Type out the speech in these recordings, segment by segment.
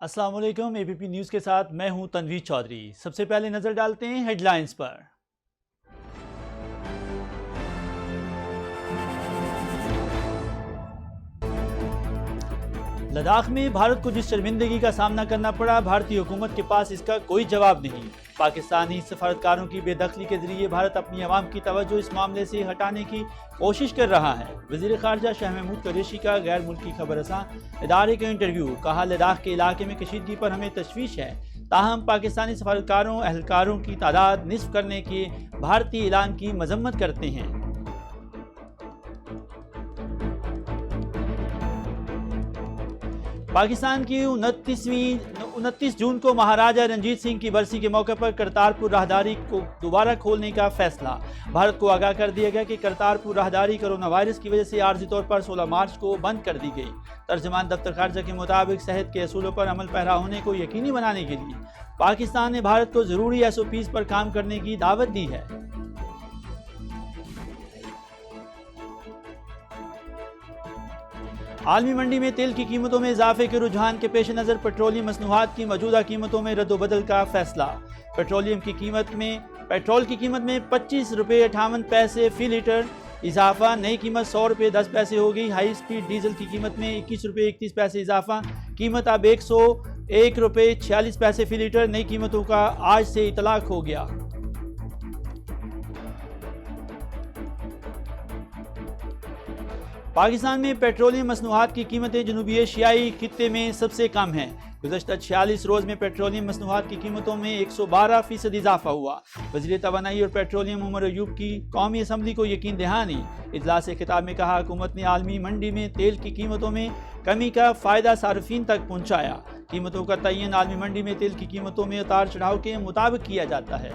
السلام علیکم، اے B P news کے ساتھ میں ہوں تنویر چودھری۔ سب سے پہلے نظر ڈالتے ہیں ہیڈ لائنز پر۔ لداخ میں بھارت کو جس شرمندگی کا سامنا کرنا پڑا، بھارتی حکومت کے پاس اس کا کوئی جواب نہیں۔ پاکستانی سفارتکاروں کی بے دخلی کے ذریعے بھارت اپنی عوام کی توجہ اس معاملے سے ہٹانے کی کوشش کر رہا ہے۔ وزیر خارجہ شاہ محمود قریشی کا غیر ملکی خبر رساں ادارے کا انٹرویو، کہا لداخ کے علاقے میں کشیدگی پر ہمیں تشویش ہے، تاہم پاکستانی سفارتکاروں اہلکاروں کی تعداد نصف کرنے کے بھارتی اعلان کی مذمت کرتے ہیں۔ پاکستان کی 29 جون کو مہاراجہ رنجیت سنگھ کی برسی کے موقع پر کرتارپور راہداری کو دوبارہ کھولنے کا فیصلہ۔ بھارت کو آگاہ کر دیا گیا کہ کرتارپور راہداری کرونا وائرس کی وجہ سے عارضی طور پر 16 مارچ کو بند کر دی گئی۔ ترجمان دفتر خارجہ کے مطابق صحت کے اصولوں پر عمل پیرا ہونے کو یقینی بنانے کے لیے پاکستان نے بھارت کو ضروری SOPs پر کام کرنے کی دعوت دی ہے۔ عالمی منڈی میں تیل کی قیمتوں میں اضافے کے رجحان کے پیش نظر پیٹرولیم مصنوعات کی موجودہ قیمتوں میں رد و بدل کا فیصلہ۔ پیٹرول کی قیمت میں 25 روپے 58 پیسے فی لیٹر اضافہ، نئی قیمت 100 روپے 10 پیسے ہوگی۔ ہائی سپیڈ ڈیزل کی قیمت میں 21 روپے 31 پیسے اضافہ، قیمت اب 101 روپے 46 پیسے فی لیٹر۔ نئی قیمتوں کا آج سے اطلاق ہو گیا۔ پاکستان میں پیٹرولیم مصنوعات کی قیمتیں جنوبی ایشیائی خطے میں سب سے کم ہیں۔ گزشتہ 46 روز میں پیٹرولیم مصنوعات کی قیمتوں میں 112% اضافہ ہوا۔ وزیر توانائی اور پیٹرولیم عمر ایوب کی قومی اسمبلی کو یقین دہانی۔ اجلاس خطاب میں کہا، حکومت نے عالمی منڈی میں تیل کی قیمتوں میں کمی کا فائدہ صارفین تک پہنچایا۔ قیمتوں کا تعین عالمی منڈی میں تیل کی قیمتوں میں اتار چڑھاؤ کے مطابق کیا جاتا ہے۔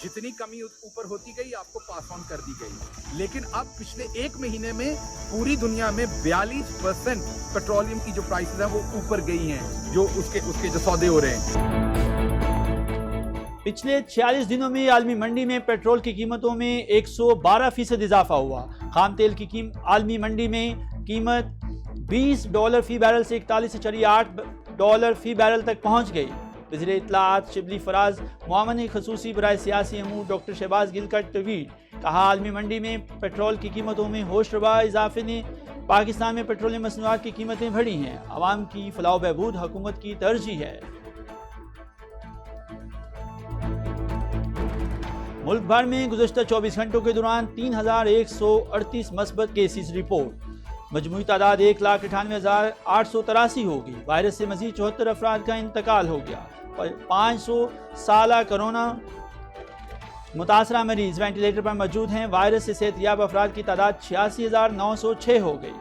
جتنی کمی اوپر ہوتی گئی آپ کو پاس آن کر دی گئی، لیکن اب پچھلے ایک مہینے میں پوری دنیا میں 42% پیٹرولیم کی جو پرائسز ہیں وہ اوپر گئی ہیں، جو اس کے جو سودے ہو رہے ہیں۔ پچھلے 46 دنوں میں عالمی منڈی میں پیٹرول کی قیمتوں میں 112% اضافہ ہوا۔ خام تیل کی عالمی منڈی میں قیمت $20 فی بیرل سے $41.8 فی بیرل تک پہنچ گئی۔ وزیر اطلاعات شبلی فراز معاون خصوصی برائے سیاسی امور ڈاکٹر شہباز گل کا ٹویٹ، کہا عالمی منڈی میں پیٹرول کی قیمتوں میں ہوش ربا اضافے نے پاکستان میں پیٹرولیم مصنوعات کی قیمتیں بڑھی ہیں۔ عوام کی فلاح و بہبود حکومت کی ترجیح ہے۔ ملک بھر میں گزشتہ 24 گھنٹوں کے دوران 3138 مثبت کیسز رپورٹ، مجموعی تعداد 1,98,883 ہوگی۔ وائرس سے مزید 74 افراد کا انتقال ہو گیا۔ 500 سالہ کرونا متاثرہ مریض وینٹیلیٹر پر موجود ہیں۔ وائرس سے صحت یاب افراد کی تعداد 86,906 ہو گئی۔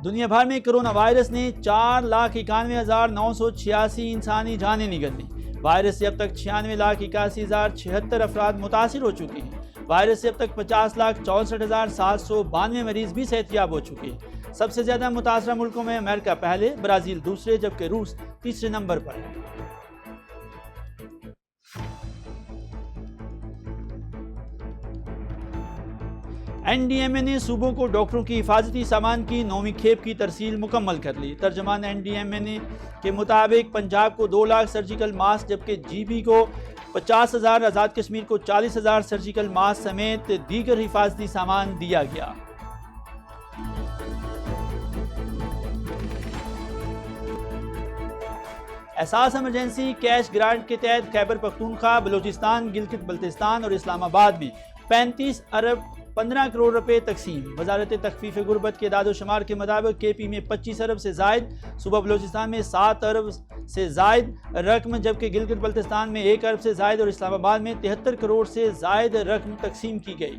دنیا بھر میں کرونا وائرس نے 4,91,986 انسانی جانیں نگل لیں۔ وائرس سے اب تک 96,81,076 افراد متاثر ہو چکے ہیں۔ وائرس سے اب تک 50,64,792 مریض بھی صحت یاب ہو چکے ہیں۔ سب سے زیادہ متاثرہ ملکوں میں امریکہ پہلے، برازیل دوسرے، جبکہ روس تیسرے نمبر پر ہے۔ NDMA نے صوبوں کو ڈاکٹروں کی حفاظتی سامان کی 9ویں کھیپ کی ترسیل مکمل کر لی۔ ترجمان NDMA کے مطابق پنجاب کو 2 لاکھ سرجیکل ماسک، جبکہ GB کو 50,000، آزاد کشمیر کو 40,000 سرجیکل ماسک سمیت دیگر حفاظتی سامان دیا گیا۔ احساس ایمرجنسی کیش گرانٹ کے تحت خیبر پختونخوا، بلوچستان، گلگت بلتستان اور اسلام آباد میں 35 ارب 15 کروڑ روپے تقسیم۔ وزارت تخفیف غربت کے اعداد و شمار کے مطابق KP میں 25 ارب سے زائد، صوبہ بلوچستان میں 7 ارب سے زائد رقم، جبکہ گلگت بلتستان میں 1 ارب سے زائد اور اسلام آباد میں 73 کروڑ سے زائد رقم تقسیم کی گئی۔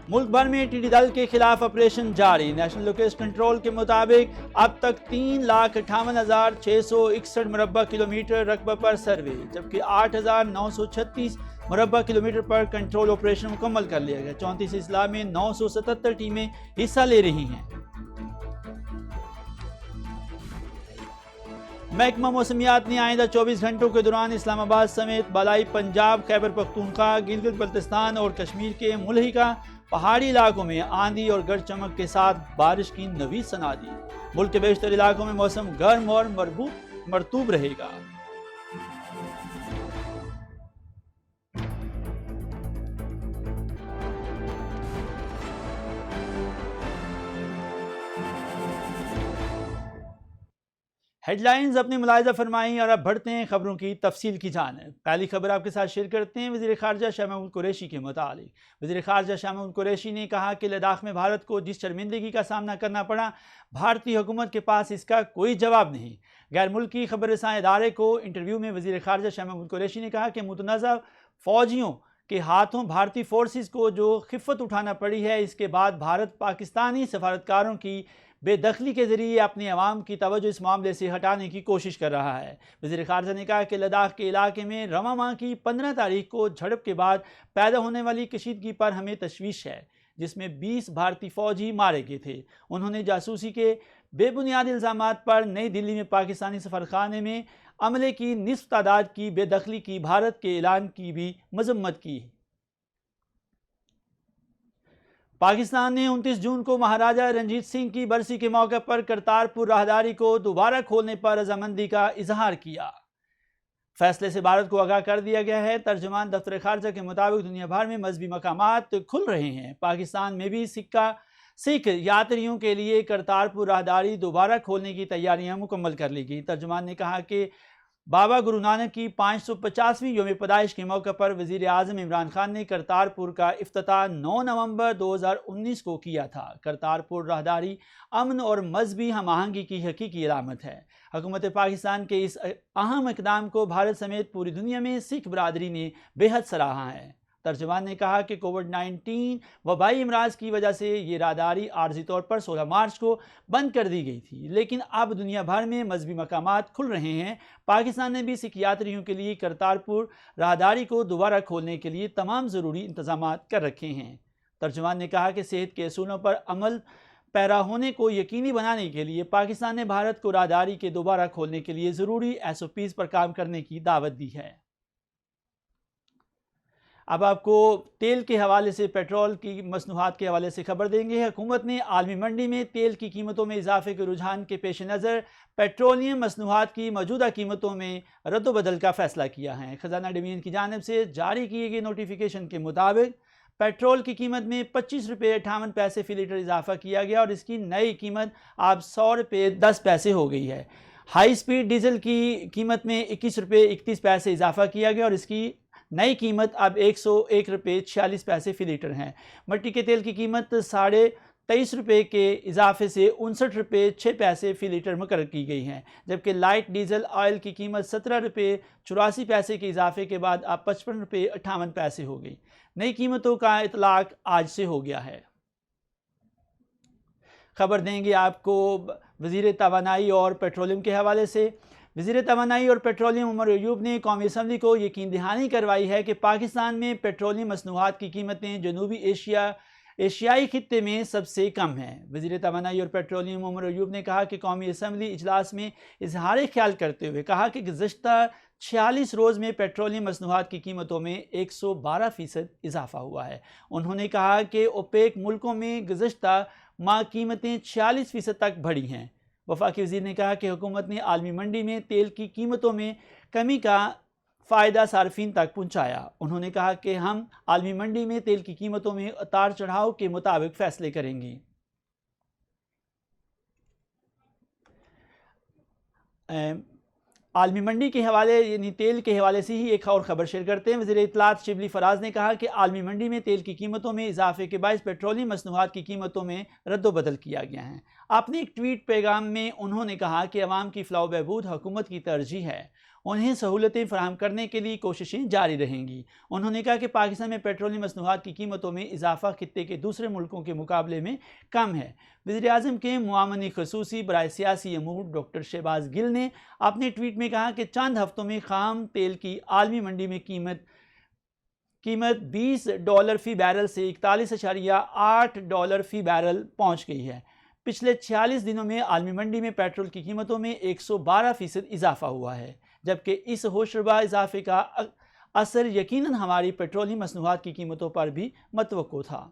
ملک بھر میں ٹی ڈی دل کے خلاف آپریشن جاری۔ نیشنل لوکیسٹ کنٹرول کے مطابق اب تک 3,58,661 مربع کلومیٹر رقبہ پر سروے، جبکہ 8,936 مربع کلومیٹر پر کنٹرول آپریشن مکمل کر لیا گیا۔ 34 اضلاع میں 977 ٹیمیں حصہ لے رہی ہیں۔ محکمہ موسمیات نے آئندہ 24 گھنٹوں کے دوران اسلام آباد سمیت بالائی پنجاب، خیبر پختونخوا، گلگت بلتستان اور کشمیر کے ملحقہ پہاڑی علاقوں میں آندھی اور گرج چمک کے ساتھ بارش کی نوید سنا دی۔ ملک کے بیشتر علاقوں میں موسم گرم اور مرطوب رہے گا۔ ہیڈ لائنز اپنی ملاحظہ فرمائیں اور اب بڑھتے ہیں خبروں کی تفصیل کی جانب۔ پہلی خبر آپ کے ساتھ شیئر کرتے ہیں وزیر خارجہ شاہ محمود قریشی کے متعلق۔ وزیر خارجہ شاہ محمود قریشی نے کہا کہ لداخ میں بھارت کو جس شرمندگی کا سامنا کرنا پڑا، بھارتی حکومت کے پاس اس کا کوئی جواب نہیں۔ غیر ملکی خبر رساں ادارے کو انٹرویو میں وزیر خارجہ شاہ محمود قریشی نے کہا کہ متنازع فوجیوں کے ہاتھوں بھارتی فورسز کو جو خفت اٹھانا پڑی ہے، اس کے بعد بھارت پاکستانی سفارتکاروں کی بے دخلی کے ذریعے اپنے عوام کی توجہ اس معاملے سے ہٹانے کی کوشش کر رہا ہے۔ وزیر خارجہ نے کہا کہ لداخ کے علاقے میں رواں ماہ کی 15 تاریخ کو جھڑپ کے بعد پیدا ہونے والی کشیدگی پر ہمیں تشویش ہے، جس میں 20 بھارتی فوجی مارے گئے تھے۔ انہوں نے جاسوسی کے بے بنیاد الزامات پر نئی دلی میں پاکستانی سفارتخانے میں عملے کی نصف تعداد کی بے دخلی کی بھارت کے اعلان کی بھی مذمت کی۔ پاکستان نے 29 جون کو مہاراجہ رنجیت سنگھ کی برسی کے موقع پر کرتارپور راہداری کو دوبارہ کھولنے پر رضامندی کا اظہار کیا۔ فیصلے سے بھارت کو آگاہ کر دیا گیا ہے۔ ترجمان دفتر خارجہ کے مطابق دنیا بھر میں مذہبی مقامات کھل رہے ہیں۔ پاکستان میں بھی سکھ یاتریوں کے لیے کرتارپور راہداری دوبارہ کھولنے کی تیاریاں مکمل کر لی گئی۔ ترجمان نے کہا کہ بابا گرو نانک کی 550ویں یوم پیدائش کے موقع پر وزیر اعظم عمران خان نے کرتارپور کا افتتاح 9 نومبر 2019 کو کیا تھا۔ کرتارپور راہداری امن اور مذہبی ہم آہنگی کی حقیقی علامت ہے۔ حکومت پاکستان کے اس اہم اقدام کو بھارت سمیت پوری دنیا میں سکھ برادری نے بے حد سراہا ہے۔ ترجمان نے کہا کہ کووڈ-19 وبائی امراض کی وجہ سے یہ راہداری عارضی طور پر 16 مارچ کو بند کر دی گئی تھی، لیکن اب دنیا بھر میں مذہبی مقامات کھل رہے ہیں۔ پاکستان نے بھی سکھ یاتریوں کے لیے کرتارپور راہداری کو دوبارہ کھولنے کے لیے تمام ضروری انتظامات کر رکھے ہیں۔ ترجمان نے کہا کہ صحت کے اصولوں پر عمل پیرا ہونے کو یقینی بنانے کے لیے پاکستان نے بھارت کو راہداری کے دوبارہ کھولنے کے لیے ضروری SOPs پر کام کرنے کی دعوت دی ہے۔ اب آپ کو تیل کے حوالے سے، پیٹرول کی مصنوعات کے حوالے سے خبر دیں گے۔ حکومت نے عالمی منڈی میں تیل کی قیمتوں میں اضافے کے رجحان کے پیش نظر پیٹرولیم مصنوعات کی موجودہ قیمتوں میں رد و بدل کا فیصلہ کیا ہے۔ خزانہ ڈویژن کی جانب سے جاری کیے گئے نوٹیفیکیشن کے مطابق پیٹرول کی قیمت میں 25 روپے 58 پیسے فی لیٹر اضافہ کیا گیا اور اس کی نئی قیمت اب 100 روپے 10 پیسے ہو گئی ہے۔ ہائی سپیڈ ڈیزل کی قیمت میں 21 روپے 31 پیسے اضافہ کیا گیا اور اس کی نئی قیمت اب 101 روپے 46 پیسے فی لیٹر ہے۔ مٹی کے تیل کی قیمت 23.5 روپے کے اضافے سے 59 روپے 6 پیسے فی لیٹر مقرر کی گئی ہے، جبکہ لائٹ ڈیزل آئل کی قیمت 17 روپے 84 پیسے کے اضافے کے بعد اب 55 روپے 58 پیسے ہو گئی۔ نئی قیمتوں کا اطلاق آج سے ہو گیا ہے۔ خبر دیں گے آپ کو وزیر توانائی اور پیٹرولیم کے حوالے سے۔ وزیر توانائی اور پیٹرولیم عمر ایوب نے قومی اسمبلی کو یقین دہانی کروائی ہے کہ پاکستان میں پیٹرولیم مصنوعات کی قیمتیں جنوبی ایشیائی خطے میں سب سے کم ہیں۔ وزیر توانائی اور پیٹرولیم عمر ایوب نے کہا کہ قومی اسمبلی اجلاس میں اظہار خیال کرتے ہوئے کہا کہ گزشتہ 46 روز میں پیٹرولیم مصنوعات کی قیمتوں میں 112% اضافہ ہوا ہے۔ انہوں نے کہا کہ اوپیک ملکوں میں گزشتہ ماہ قیمتیں 46% تک بڑھی ہیں۔ وفاقی وزیر نے کہا کہ حکومت نے عالمی منڈی میں تیل کی قیمتوں میں کمی کا فائدہ صارفین تک پہنچایا۔ انہوں نے کہا کہ ہم عالمی منڈی میں تیل کی قیمتوں میں اتار چڑھاؤ کے مطابق فیصلے کریں گے۔ عالمی منڈی کے حوالے یعنی تیل کے حوالے سے ہی ایک اور خبر شیئر کرتے ہیں۔ وزیر اطلاعات شبلی فراز نے کہا کہ عالمی منڈی میں تیل کی قیمتوں میں اضافے کے باعث پیٹرولیم مصنوعات کی قیمتوں میں رد و بدل کیا گیا ہے۔ اپنے ایک ٹویٹ پیغام میں انہوں نے کہا کہ عوام کی فلاح و بہبود حکومت کی ترجیح ہے، انہیں سہولتیں فراہم کرنے کے لیے کوششیں جاری رہیں گی۔ انہوں نے کہا کہ پاکستان میں پیٹرولیم مصنوعات کی قیمتوں میں اضافہ خطے کے دوسرے ملکوں کے مقابلے میں کم ہے۔ وزیر اعظم کے معاون خصوصی برائے سیاسی امور ڈاکٹر شہباز گل نے اپنے ٹویٹ میں کہا کہ چند ہفتوں میں خام تیل کی عالمی منڈی میں قیمت قیمت $20 فی بیرل سے $41.8 فی بیرل پہنچ گئی ہے۔ پچھلے 46 دنوں میں عالمی منڈی میں پیٹرول کی قیمتوں میں 112% اضافہ ہوا ہے، جبکہ اس ہوشربا اضافے کا اثر یقیناً ہماری پیٹرولیم مصنوعات کی قیمتوں پر بھی متوقع تھا۔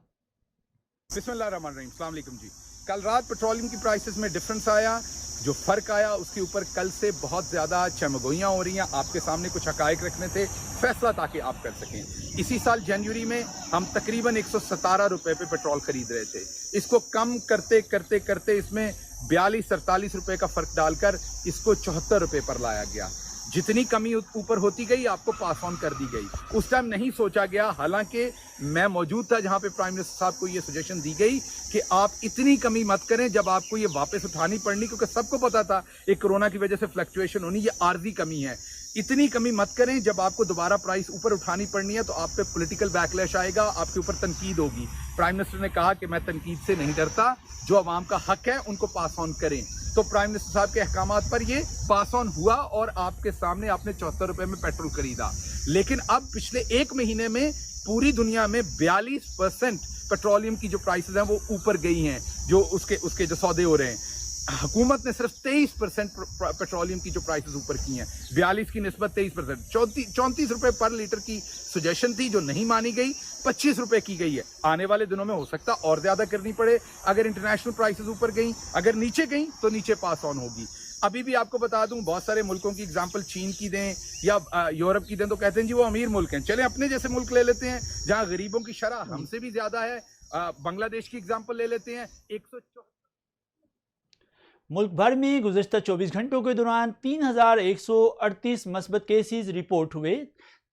بسم اللہ الرحمن الرحیم، السلام علیکم جی۔ کل رات پیٹرولیم کی پرائسز میں ڈیفرنس آیا، جو فرق آیا اس کے اوپر کل سے بہت زیادہ چمگوئیاں ہو رہی ہیں۔ آپ کے سامنے کچھ حقائق رکھنے تھے، فیصلہ تاکہ آپ کر سکیں۔ اسی سال جنوری میں ہم تقریباً 117 روپے پہ پیٹرول خرید رہے تھے، اس کو کم کرتے کرتے کرتے اس میں 42-43 روپے کا فرق ڈال کر اس کو 74 روپے پر لایا گیا۔ جتنی کمی اوپر ہوتی گئی آپ کو پاس آن کر دی گئی۔ اس ٹائم نہیں سوچا گیا، حالانکہ میں موجود تھا جہاں پہ پرائم منسٹر صاحب کو یہ سجیشن دی گئی کہ آپ اتنی کمی مت کریں جب آپ کو یہ واپس اٹھانی پڑنی، کیونکہ سب کو پتا تھا ایک کرونا کی وجہ سے فلیکچویشن ہونی، یہ عارضی کمی ہے۔ اتنی کمی مت کریں جب آپ کو دوبارہ پرائس اوپر اٹھانی پڑنی ہے تو آپ پہ پولیٹیکل بیک لیش آئے گا، آپ کے اوپر تنقید ہوگی۔ پرائم منسٹر نے کہا کہ میں تنقید سے نہیں ڈرتا، جو عوام کا حق ہے ان کو پاس آن کریں۔ تو پرائم منسٹر صاحب کے احکامات پر یہ پاس آن ہوا اور آپ کے سامنے آپ نے 74 روپے میں پیٹرول خریدا۔ لیکن اب پچھلے ایک مہینے میں پوری دنیا میں 42% پیٹرولیم کی جو پرائسز ہیں وہ اوپر گئی ہیں، جو اس کے جو سودے ہو رہے ہیں۔ حکومت نے صرف 23% پیٹرولیم کی جو پرائسز اوپر کی ہیں، 42 کی نسبت 23%، 34 روپے پر لیٹر کی سجیشن تھی جو نہیں مانی گئی، 25 روپے کی گئی ہے۔ آنے والے دنوں میں ہو سکتا اور زیادہ کرنی پڑے، اگر انٹرنیشنل پرائسز اوپر گئیں، اگر نیچے گئیں تو نیچے پاس آن ہوگی۔ ابھی بھی آپ کو بتا دوں، بہت سارے ملکوں کی اگزامپل چین کی دیں یا یورپ کی دیں تو کہتے ہیں جی وہ امیر ملک ہیں، چلیں اپنے جیسے ملک لے لیتے ہیں جہاں غریبوں کی شرح ہم سے بھی زیادہ ہے۔ بنگلہ دیش کی اگزامپل لے لیتے ہیں، 104 ملک بھر میں گزشتہ 24 گھنٹوں کے دوران 3138 مثبت کیسز رپورٹ ہوئے،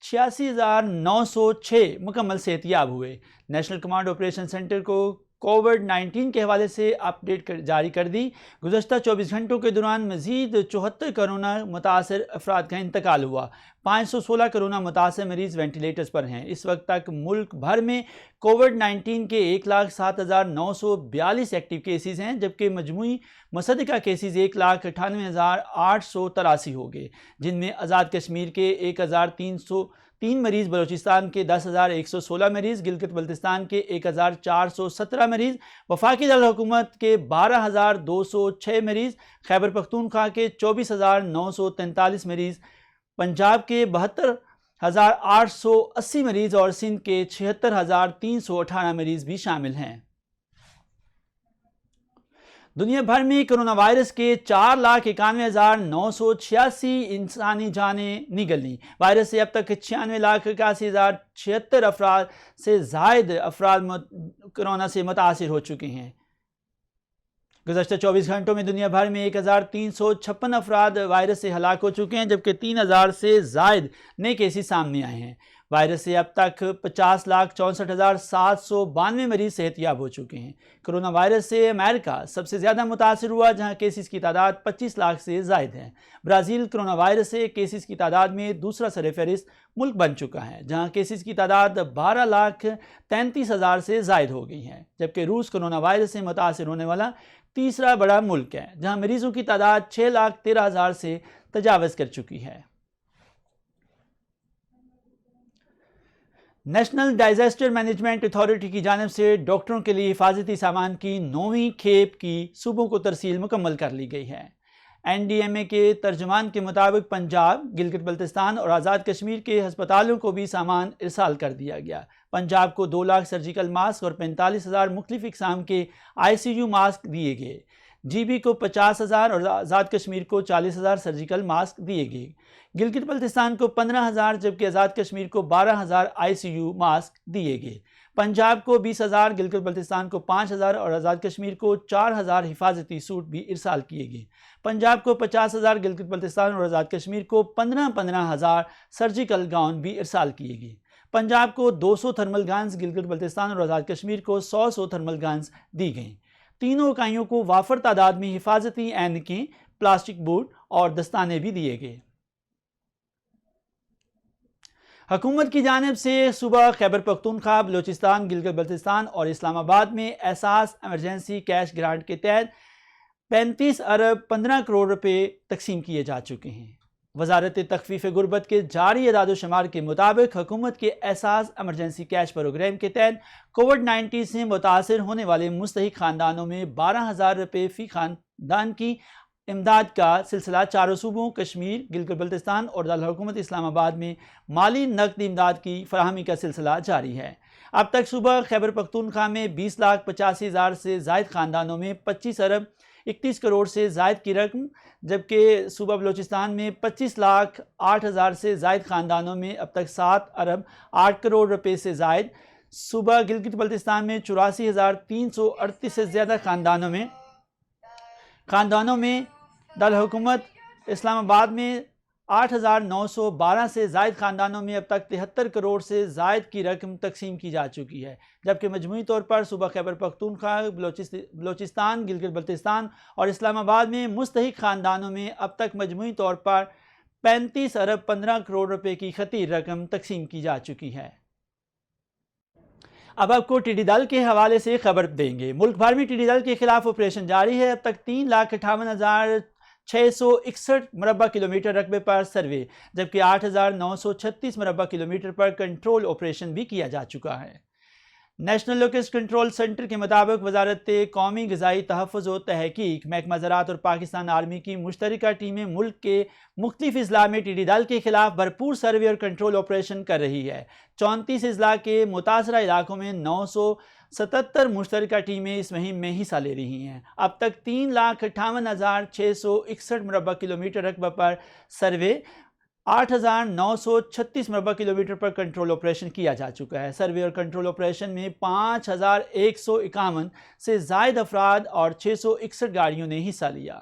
86,906 مکمل صحت یاب ہوئے۔ نیشنل کمانڈ آپریشن سینٹر کو کووڈ-19 کے حوالے سے اپ ڈیٹ جاری کر دی۔ گزشتہ 24 گھنٹوں کے دوران مزید 74 کرونا متاثر افراد کا انتقال ہوا۔ 516 کرونا متاثر مریض وینٹیلیٹرز پر ہیں۔ اس وقت تک ملک بھر میں کووڈ-19 کے 1,07,942 ایکٹیو کیسز ہیں، جبکہ مجموعی مصدقہ کیسز 1,98,883 ہو گئے، جن میں آزاد کشمیر کے 1,303 مریض، بلوچستان کے 10,116 مریض، گلگت بلتستان کے 1,417 مریض، وفاقی دارالحکومت کے 12,206 مریض، خیبر پختونخوا کے 24,943 مریض، پنجاب کے 72,880 مریض اور سندھ کے 76,318 مریض بھی شامل ہیں۔ دنیا بھر میں کرونا وائرس کے 4,91,986 انسانی جانیں نگلیں۔ وائرس سے اب تک 96,81,076 افراد سے زائد افراد کرونا سے متاثر ہو چکے ہیں۔ گزشتہ 24 گھنٹوں میں دنیا بھر میں 1,356 افراد وائرس سے ہلاک ہو چکے ہیں، جبکہ 3,000 سے زائد نئے کیسز سامنے آئے ہیں۔ وائرس سے اب تک 50,64,792 مریض صحت یاب ہو چکے ہیں۔ کرونا وائرس سے امریکہ سب سے زیادہ متاثر ہوا، جہاں کیسز کی تعداد 25 لاکھ سے زائد ہے۔ برازیل کرونا وائرس سے کیسز کی تعداد میں دوسرا سرفہرست ملک بن چکا ہے، جہاں کیسز کی تعداد 12,33,000 سے زائد ہو گئی ہے، جبکہ روس کرونا وائرس سے متاثر ہونے والا تیسرا بڑا ملک ہے، جہاں مریضوں کی تعداد 6,13,000 سے تجاوز کر چکی ہے۔ نیشنل ڈیزاسٹر مینجمنٹ اتھارٹی کی جانب سے ڈاکٹروں کے لیے حفاظتی سامان کی 9ویں کھیپ کی صوبوں کو ترسیل مکمل کر لی گئی ہے۔ NDMA کے ترجمان کے مطابق پنجاب، گلگت بلتستان اور آزاد کشمیر کے ہسپتالوں کو بھی سامان ارسال کر دیا گیا۔ پنجاب کو 2 لاکھ سرجیکل ماسک اور 45,000 مختلف اقسام کے ICU ماسک دیے گئے۔ GB کو 50,000 اور آزاد کشمیر کو 40,000 سرجیکل ماسک دیے گئے۔ گلگت بلتستان کو 15,000 جبکہ آزاد کشمیر کو 12,000 ICU ماسک دیے گئے۔ پنجاب کو 20,000، گلگت بلتستان کو 5,000 اور آزاد کشمیر کو 4,000 حفاظتی سوٹ بھی ارسال کیے گئے۔ پنجاب کو 50,000، گلگت بلتستان اور آزاد کشمیر کو 15,000 سرجیکل گاؤن بھی ارسال کیے گئے۔ پنجاب کو 200 تھرمل گنز، گلگت بلتستان اور آزاد کشمیر کو 100 تھرمل گنز دی گئیں۔ تینوں اکائیوں کو وافر تعداد میں حفاظتی اینکیں، پلاسٹک بوٹ اور دستانے بھی دیے گئے۔ حکومت کی جانب سے صوبہ خیبر پختونخوا، بلوچستان، گلگت بلتستان اور اسلام آباد میں احساس ایمرجنسی کیش گرانٹ کے تحت 35 ارب 15 کروڑ روپے تقسیم کیے جا چکے ہیں۔ وزارت تخفیف غربت کے جاری اعداد و شمار کے مطابق حکومت کے احساس ایمرجنسی کیش پروگرام کے تحت کووڈ-19 سے متاثر ہونے والے مستحق خاندانوں میں 12,000 روپے فی خاندان کی امداد کا سلسلہ چاروں صوبوں کشمیر، گلگت بلتستان اور دارالحکومت اسلام آباد میں مالی نقد امداد کی فراہمی کا سلسلہ جاری ہے۔ اب تک صوبہ خیبر پختونخوا میں 20,85,000 سے زائد خاندانوں میں 25 ارب 31 کروڑ سے زائد کی رقم، جبکہ صوبہ بلوچستان میں 25,08,000 سے زائد خاندانوں میں اب تک 7 ارب 8 کروڑ روپے سے زائد، صوبہ گلگت بلتستان میں 84,338 سے زیادہ خاندانوں میں دارالحکومت اسلام آباد میں 8,912 سے زائد خاندانوں میں اب تک 73 کروڑ سے زائد کی رقم تقسیم کی جا چکی ہے، جبکہ مجموعی طور پر صوبہ خیبر پختونخوا، بلوچستان، گلگت بلتستان اور اسلام آباد میں مستحق خاندانوں میں اب تک مجموعی طور پر 35 ارب 15 کروڑ روپے کی خطیر رقم تقسیم کی جا چکی ہے۔ اب آپ کو ٹڈی دل کے حوالے سے خبر دیں گے۔ ملک بھر میں ٹڈی دل کے خلاف آپریشن جاری ہے۔ اب تک 3,58,661 مربع کلومیٹر رقبے پر سروے، جبکہ 8,936 مربع کلومیٹر پر کنٹرول آپریشن بھی کیا جا چکا ہے۔ نیشنل لوکسٹ کنٹرول سینٹر کے مطابق وزارت قومی غذائی تحفظ و تحقیق، محکمہ زراعت اور پاکستان آرمی کی مشترکہ ٹیمیں ملک کے مختلف اضلاع میں ٹڈی دل کے خلاف بھرپور سروے اور کنٹرول آپریشن کر رہی ہے۔ 34 اضلاع کے متاثرہ علاقوں میں 977 مشترکہ ٹیمیں اس مہم میں حصہ لے رہی ہیں۔ اب تک 3,58,661 مربع کلومیٹر رقبہ پر سروے، 8,936 مربع کلومیٹر پر کنٹرول آپریشن کیا جا چکا ہے۔ سروے اور کنٹرول آپریشن میں 5,151 سے زائد افراد اور 661 گاڑیوں نے حصہ لیا۔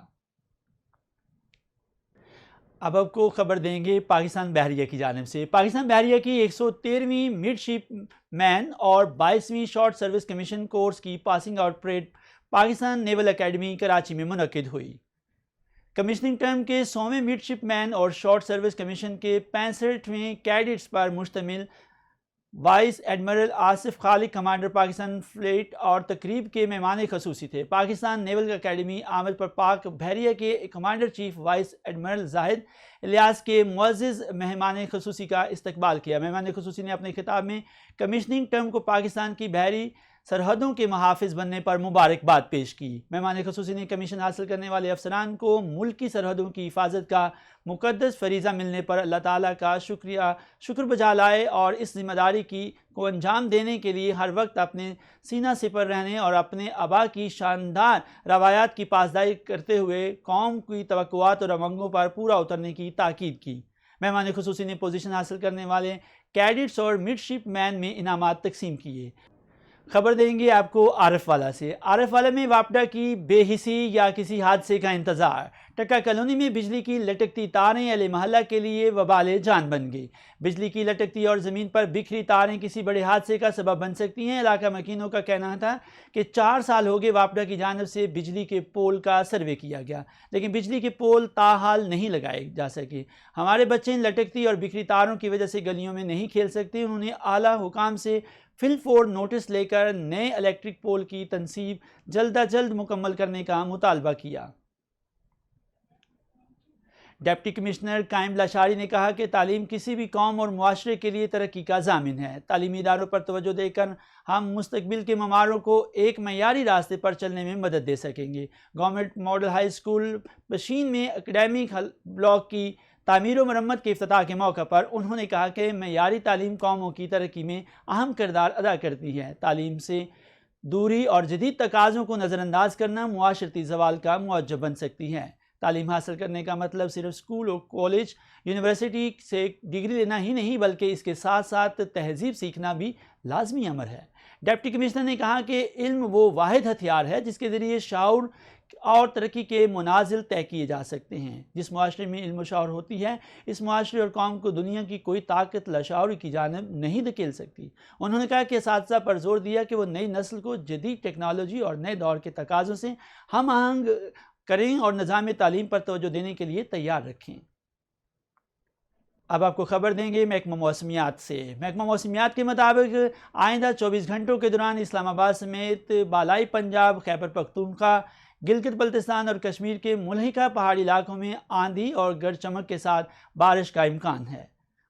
اب آپ کو خبر دیں گے پاکستان بحریہ کی جانب سے۔ پاکستان بحریہ کی 113ویں مڈ شپ مین اور 22ویں شارٹ سروس کمیشن کورس کی پاسنگ آؤٹ پریڈ پاکستان نیول اکیڈمی کراچی میں منعقد ہوئی۔ کمیشننگ ٹرم کے 100ویں مڈ شپ مین اور شارٹ سروس کمیشن کے 65ویں کیڈٹس پر مشتمل وائس ایڈمرل آصف خالق کمانڈر پاکستان فلیٹ اور تقریب کے مہمان خصوصی تھے۔ پاکستان نیول اکیڈمی آمد پر پاک بحریہ کے کمانڈر چیف وائس ایڈمرل زاہد الیاس کے معزز مہمان خصوصی کا استقبال کیا۔ مہمان خصوصی نے اپنے خطاب میں کمیشننگ ٹرم کو پاکستان کی بحری سرحدوں کے محافظ بننے پر مبارکباد پیش کی۔ مہمان خصوصی نے کمیشن حاصل کرنے والے افسران کو ملکی سرحدوں کی حفاظت کا مقدس فریضہ ملنے پر اللہ تعالیٰ کا شکر بجا لائے اور اس ذمہ داری کو انجام دینے کے لیے ہر وقت اپنے سینہ سپر رہنے اور اپنے آبا کی شاندار روایات کی پاسداری کرتے ہوئے قوم کی توقعات اور امنگوں پر پورا اترنے کی تاکید کی۔ مہمان خصوصی نے پوزیشن حاصل کرنے والے کیڈٹس اور مڈ شپ مین میں انعامات تقسیم کیے۔ خبر دیں گے آپ کو عارف والا سے۔ عارف والا میں واپڈا کی بے حسی یا کسی حادثے کا انتظار، ٹکا کالونی میں بجلی کی لٹکتی تاریں اہل محلہ کے لیے وبال جان بن گئی۔ بجلی کی لٹکتی اور زمین پر بکھری تاریں کسی بڑے حادثے کا سبب بن سکتی ہیں۔ علاقہ مکینوں کا کہنا تھا کہ 4 سال ہو گئے واپڈا کی جانب سے بجلی کے پول کا سروے کیا گیا، لیکن بجلی کے پول تاحال نہیں لگائے جا سکے۔ ہمارے بچے ان لٹکتی اور بکھری تاروں کی وجہ سے گلیوں میں نہیں کھیل سکتے۔ انہوں نے اعلیٰ حکام سے فل فور نوٹس لے کر نئے الیکٹرک پول کی تنصیب جلد از جلد مکمل کرنے کا مطالبہ کیا۔ ڈپٹی کمشنر قائم لاشاری نے کہا کہ تعلیم کسی بھی قوم اور معاشرے کے لیے ترقی کا ضامن ہے۔ تعلیمی اداروں پر توجہ دے کر ہم مستقبل کے مماروں کو ایک معیاری راستے پر چلنے میں مدد دے سکیں گے۔ گورنمنٹ ماڈل ہائی اسکول بشین میں اکیڈمک بلاک کی تعمیر و مرمت کے افتتاح کے موقع پر انہوں نے کہا کہ معیاری تعلیم قوموں کی ترقی میں اہم کردار ادا کرتی ہے۔ تعلیم سے دوری اور جدید تقاضوں کو نظر انداز کرنا معاشرتی زوال کا موجب بن سکتی ہے۔ تعلیم حاصل کرنے کا مطلب صرف اسکول اور کالج یونیورسٹی سے ڈگری لینا ہی نہیں بلکہ اس کے ساتھ ساتھ تہذیب سیکھنا بھی لازمی امر ہے۔ ڈپٹی کمشنر نے کہا کہ علم وہ واحد ہتھیار ہے جس کے ذریعے شعور اور ترقی کے منازل طے کیے جا سکتے ہیں۔ جس معاشرے میں علم و شعور ہوتی ہے اس معاشرے اور قوم کو دنیا کی کوئی طاقت لاشعوری کی جانب نہیں دھکیل سکتی۔ انہوں نے کہا کہ اساتذہ پر زور دیا کہ وہ نئی نسل کو جدید ٹیکنالوجی اور نئے دور کے تقاضوں سے ہم آہنگ کریں اور نظام تعلیم پر توجہ دینے کے لیے تیار رکھیں۔ اب آپ کو خبر دیں گے محکمہ موسمیات سے۔ محکمہ موسمیات کے مطابق آئندہ 24 گھنٹوں کے دوران اسلام آباد سمیت بالائی پنجاب، خیبر پختونخوا، گلگت بلتستان اور کشمیر کے ملحقہ پہاڑی علاقوں میں آندھی اور گرج چمک کے ساتھ بارش کا امکان ہے۔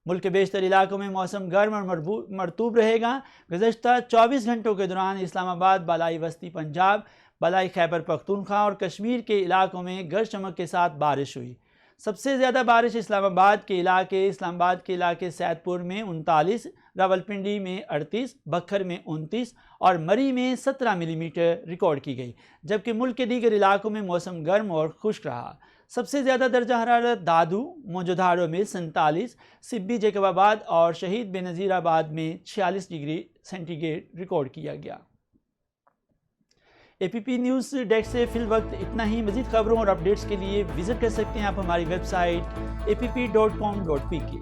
ملک کے بیشتر علاقوں میں موسم گرم اور مرطوب رہے گا۔ گزشتہ 24 گھنٹوں کے دوران اسلام آباد، بالائی وسطی پنجاب، بالائی خیبر پختونخوا اور کشمیر کے علاقوں میں گرج چمک کے ساتھ بارش ہوئی۔ سب سے زیادہ بارش اسلام آباد کے علاقے سید پور میں 39، راولپنڈی میں 38، بکھر میں 29 اور مری میں 17 ملی میٹر ریکارڈ کی گئی، جبکہ ملک کے دیگر علاقوں میں موسم گرم اور خشک رہا۔ سب سے زیادہ درجہ حرارت دادو، موجودھاڑو میں 47، سبی جیکب آباد اور شہید بے نظیر آباد میں 46 ڈگری سینٹی گریڈ ریکارڈ کیا گیا۔ اے پی پی نیوز ڈیسک سے فی الوقت اتنا ہی۔ مزید خبروں اور اپڈیٹس کے لیے وزٹ کر سکتے ہیں آپ ہماری ویب سائٹ app.com.pk۔